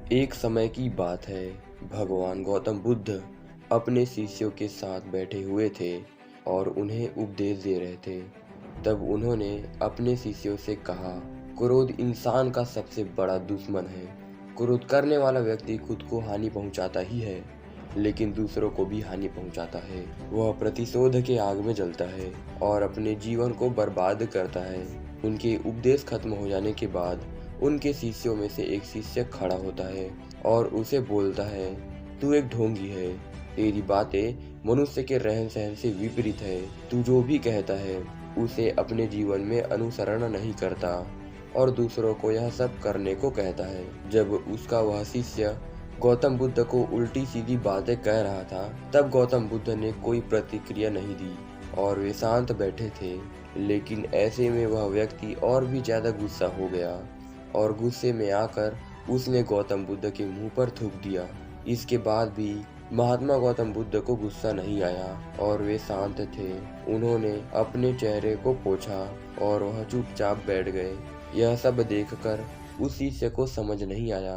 एक समय की बात है। भगवान गौतम बुद्ध अपने शिष्यों के साथ बैठे हुए थे और उन्हें उपदेश दे रहे थे। तब उन्होंने अपने शिष्यों से कहा, क्रोध इंसान का सबसे बड़ा दुश्मन है। क्रोध करने वाला व्यक्ति खुद को हानि पहुंचाता ही है, लेकिन दूसरों को भी हानि पहुंचाता है। वह प्रतिशोध के आग में जलता है और अपने जीवन को बर्बाद करता है। उनके उपदेश खत्म हो जाने के बाद उनके शिष्यों में से एक शिष्य खड़ा होता है और उसे बोलता है, तू एक ढोंगी है। तेरी बातें मनुष्य के रहन सहन से विपरीत है। तू जो भी कहता है उसे अपने जीवन में अनुसरण नहीं करता और दूसरों को यह सब करने को कहता है। जब उसका वह शिष्य गौतम बुद्ध को उल्टी सीधी बातें कह रहा था, तब गौतम बुद्ध ने कोई प्रतिक्रिया नहीं दी और वे शांत बैठे थे। लेकिन ऐसे में वह व्यक्ति और भी ज्यादा गुस्सा हो गया और गुस्से में आकर उसने गौतम बुद्ध के मुंह पर थूक दिया। इसके बाद भी महात्मा गौतम बुद्ध को गुस्सा नहीं आया और वे शांत थे। उन्होंने अपने चेहरे को पोंछा और वह चुपचाप बैठ गए। यह सब देखकर उस शिष्य को समझ नहीं आया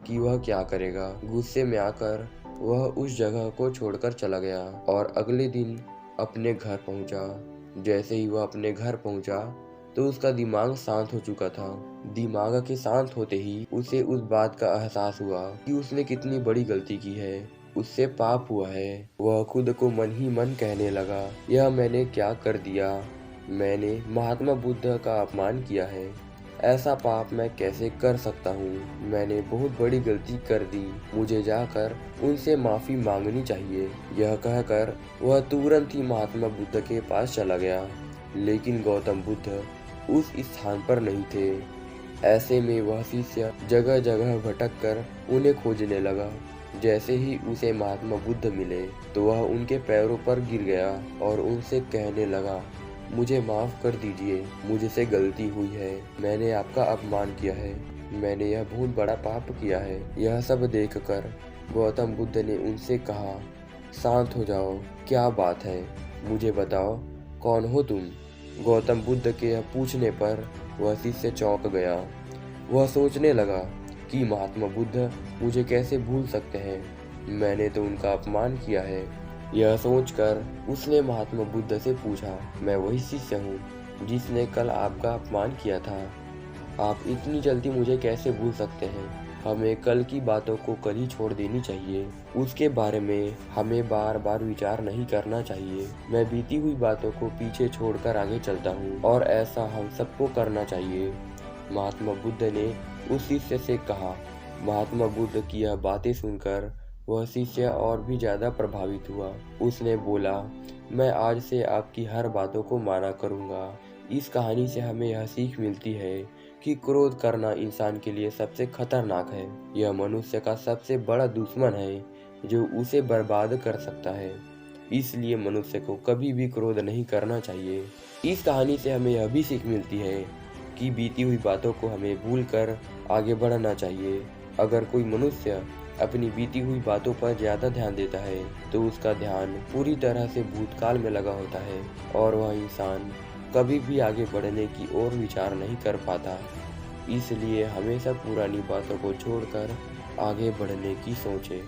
कि वह क्या करेगा। गुस्से में आकर वह उस जगह को छोड़कर चला गया और अगले दिन अपने घर पहुंचा। जैसे ही वह अपने घर पहुंचा तो उसका दिमाग शांत हो चुका था। दिमाग के शांत होते ही उसे उस बात का एहसास हुआ कि उसने कितनी बड़ी गलती की है। उससे पाप हुआ है। वह खुद को मन ही मन कहने लगा, यह मैंने क्या कर दिया। मैंने महात्मा बुद्ध का अपमान किया है। ऐसा पाप मैं कैसे कर सकता हूँ। मैंने बहुत बड़ी गलती कर दी। मुझे जाकर उनसे माफी मांगनी चाहिए। यह कहकर वह तुरंत ही महात्मा बुद्ध के पास चला गया। लेकिन गौतम बुद्ध उस स्थान पर नहीं थे। ऐसे में वह शिष्य जगह जगह भटक कर उन्हें खोजने लगा। जैसे ही उसे महात्मा बुद्ध मिले तो वह उनके पैरों पर गिर गया और उनसे कहने लगा, मुझे माफ कर दीजिए, मुझसे गलती हुई है। मैंने आपका अपमान किया है। मैंने यह बहुत बड़ा पाप किया है। यह सब देखकर गौतम बुद्ध ने उनसे कहा, शांत हो जाओ, क्या बात है, मुझे बताओ, कौन हो तुम। गौतम बुद्ध के यह पूछने पर वह शिष्य चौंक गया। वह सोचने लगा कि महात्मा बुद्ध मुझे कैसे भूल सकते हैं। मैंने तो उनका अपमान किया है। यह सोचकर उसने महात्मा बुद्ध से पूछा, मैं वही शिष्य हूँ जिसने कल आपका अपमान किया था। आप इतनी जल्दी मुझे कैसे भूल सकते हैं। हमें कल की बातों को कल ही छोड़ देनी चाहिए। उसके बारे में हमें बार बार विचार नहीं करना चाहिए। मैं बीती हुई बातों को पीछे छोड़कर आगे चलता हूँ और ऐसा हम सबको करना चाहिए। महात्मा बुद्ध ने उस शिष्य से कहा। महात्मा बुद्ध की यह बातें सुनकर वह शिष्य और भी ज्यादा प्रभावित हुआ। उसने बोला, मैं आज से आपकी हर बातों को माना करूँगा। इस कहानी से हमें यह सीख मिलती है कि क्रोध करना इंसान के लिए सबसे खतरनाक है। यह मनुष्य का सबसे बड़ा दुश्मन है जो उसे बर्बाद कर सकता है। इसलिए मनुष्य को कभी भी क्रोध नहीं करना चाहिए। इस कहानी से हमें यह भी सीख मिलती है कि बीती हुई बातों को हमें भूलकर आगे बढ़ना चाहिए। अगर कोई मनुष्य अपनी बीती हुई बातों पर ज्यादा ध्यान देता है तो उसका ध्यान पूरी तरह से भूतकाल में लगा होता है और वह इंसान कभी भी आगे बढ़ने की ओर विचार नहीं कर पाता। इसलिए हमेशा पुरानी बातों को छोड़कर आगे बढ़ने की सोचें।